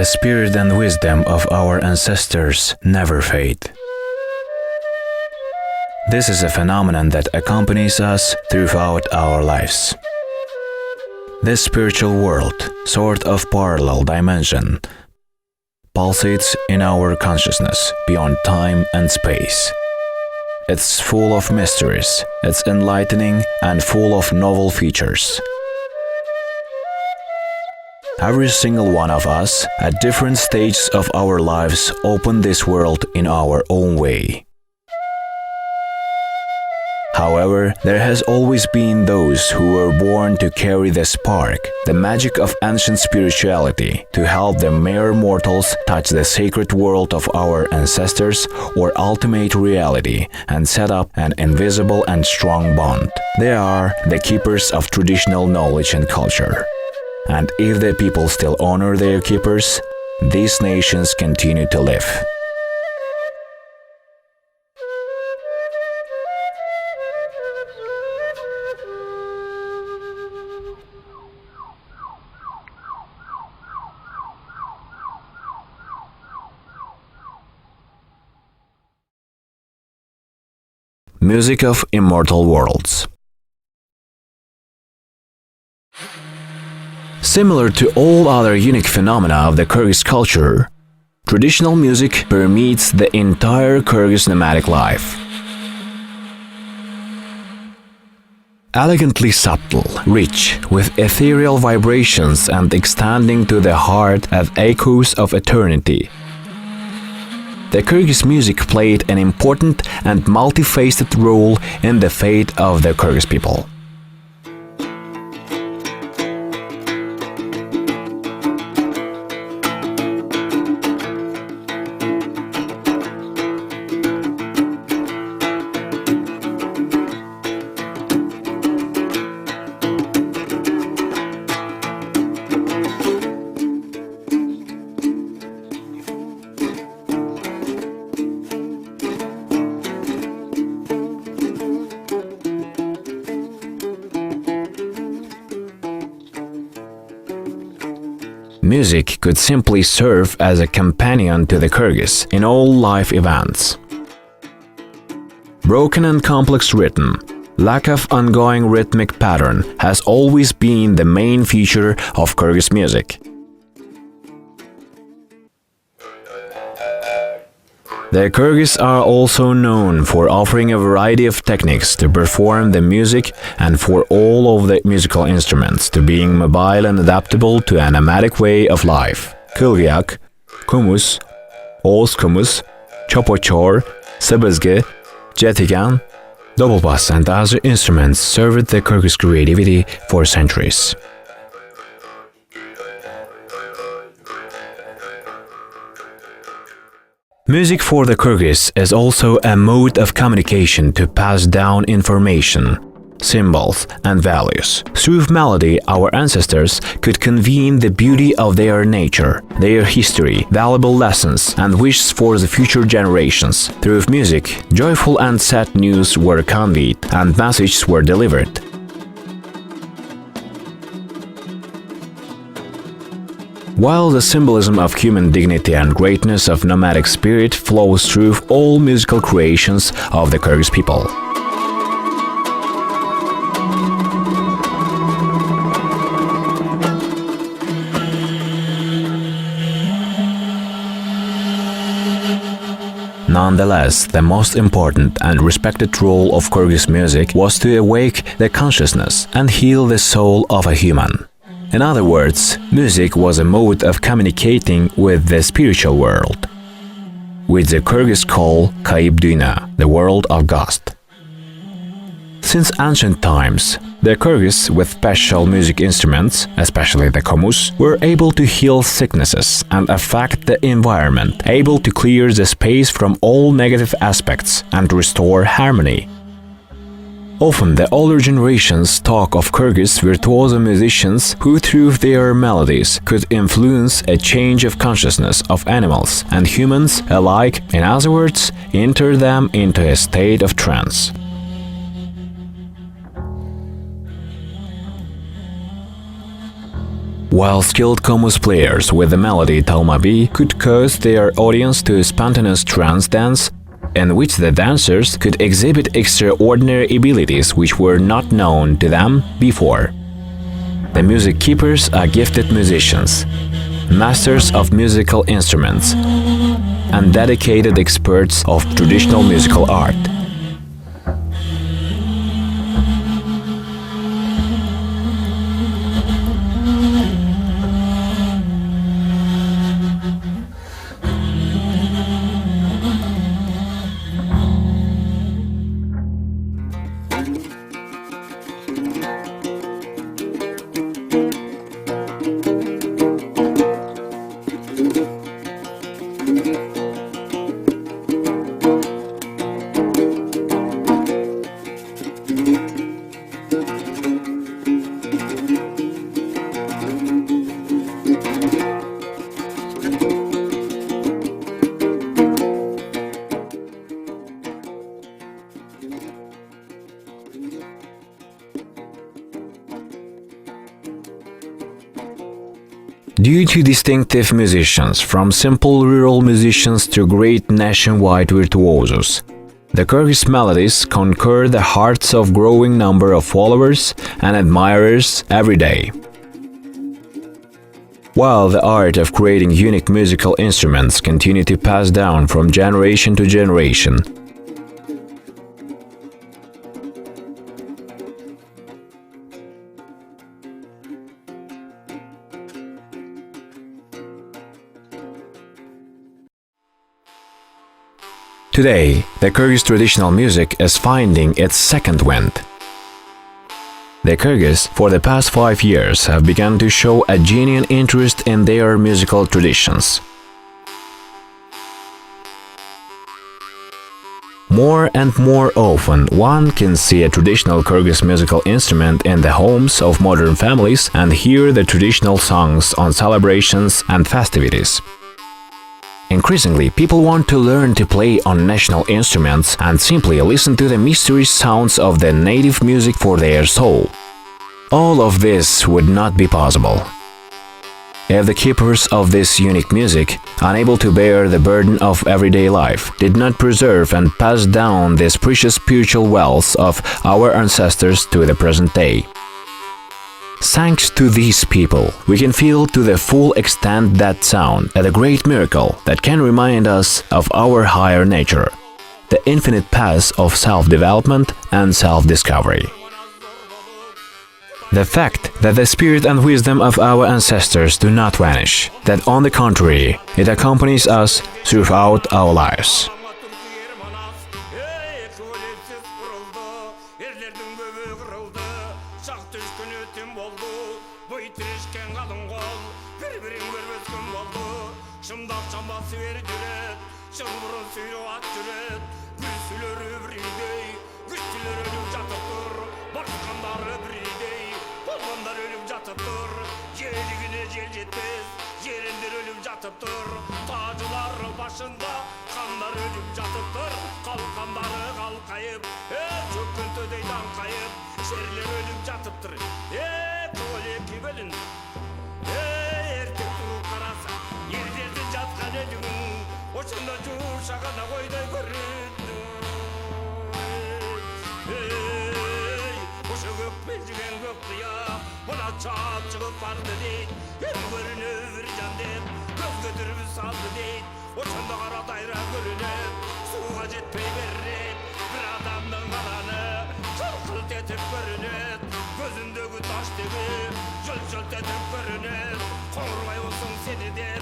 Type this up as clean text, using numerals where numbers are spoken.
The spirit and wisdom of our ancestors never fade. This is a phenomenon that accompanies us throughout our lives. This spiritual world, sort of parallel dimension, pulsates in our consciousness beyond time and space. It's full of mysteries, it's enlightening and full of novel features. Every single one of us, at different stages of our lives, open this world in our own way. However, there has always been those who were born to carry the spark, the magic of ancient spirituality, to help the mere mortals touch the sacred world of our ancestors or ultimate reality and set up an invisible and strong bond. They are the keepers of traditional knowledge and culture. And if the people still honor their keepers, these nations continue to live. Music of immortal worlds. Similar to all other unique phenomena of the Kyrgyz culture, traditional music permeates the entire Kyrgyz nomadic life. Elegantly subtle, rich, with ethereal vibrations and extending to the heart as echoes of eternity, the Kyrgyz music played an important and multifaceted role in the fate of the Kyrgyz people. Music could simply serve as a companion to the Kyrgyz in all life events. Broken and complex rhythm, lack of ongoing rhythmic pattern has always been the main feature of Kyrgyz music. The Kyrgyz are also known for offering a variety of techniques to perform the music and for all of the musical instruments to being mobile and adaptable to a nomadic way of life. Kılgıyak, kumus, oğuz kumus, chopochor, sebezge, jetigan, double bass and other instruments served the Kyrgyz creativity for centuries. Music for the Kyrgyz is also a mode of communication to pass down information, symbols, and values. Through melody, our ancestors could convey the beauty of their nature, their history, valuable lessons, and wishes for the future generations. Through music, joyful and sad news were conveyed, and messages were delivered. While the symbolism of human dignity and greatness of nomadic spirit flows through all musical creations of the Kyrgyz people. Nonetheless, the most important and respected role of Kyrgyz music was to awake the consciousness and heal the soul of a human. In other words, music was a mode of communicating with the spiritual world, which the Kyrgyz call Kayıp Dünya, the world of ghost. Since ancient times, the Kyrgyz, with special music instruments, especially the komus, were able to heal sicknesses and affect the environment, able to clear the space from all negative aspects and restore harmony. Often the older generations talk of Kyrgyz virtuoso musicians who through their melodies could influence a change of consciousness of animals and humans alike, in other words, enter them into a state of trance. While skilled comos players with the melody Talmabi could cause their audience to a spontaneous trance dance, in which the dancers could exhibit extraordinary abilities which were not known to them before. The music keepers are gifted musicians, masters of musical instruments, and dedicated experts of traditional musical art. Due to distinctive musicians, from simple rural musicians to great nationwide virtuosos, the Kyrgyz melodies conquer the hearts of growing number of followers and admirers every day. While the art of creating unique musical instruments continue to pass down from generation to generation, today, the Kyrgyz traditional music is finding its second wind. The Kyrgyz, for the past 5 years, have begun to show a genuine interest in their musical traditions. More and more often, one can see a traditional Kyrgyz musical instrument in the homes of modern families and hear the traditional songs on celebrations and festivities. Increasingly, people want to learn to play on national instruments and simply listen to the mysterious sounds of the native music for their soul. All of this would not be possible if the keepers of this unique music, unable to bear the burden of everyday life, did not preserve and pass down this precious spiritual wealth of our ancestors to the present day. Thanks to these people, we can feel to the full extent that sound as a great miracle that can remind us of our higher nature, the infinite path of self-development and self-discovery. The fact that the spirit and wisdom of our ancestors do not vanish, that on the contrary, it accompanies us throughout our lives. Tacılar başında kanlar ölüp yatıptır. Kalkanları kalkayıp çöküntüdeyden kayıp şerler ölüp yatıptır. Tole kibelin erkek tuğ karasa yerlerden yatkan edin oşunda cuşağına koyday göründü. Oşu gök belcigen göktü ya buna çap çıkıp vardı değil. Hem görünür can deyip göz götürüp saldı değil. Oşunda kara dayra görünüp suğa jetpey verip bir adamın kalanı çılkılt etip görünüp gözündeki taş gibi jöl jöl etip görünüp Konurgay olsun seni der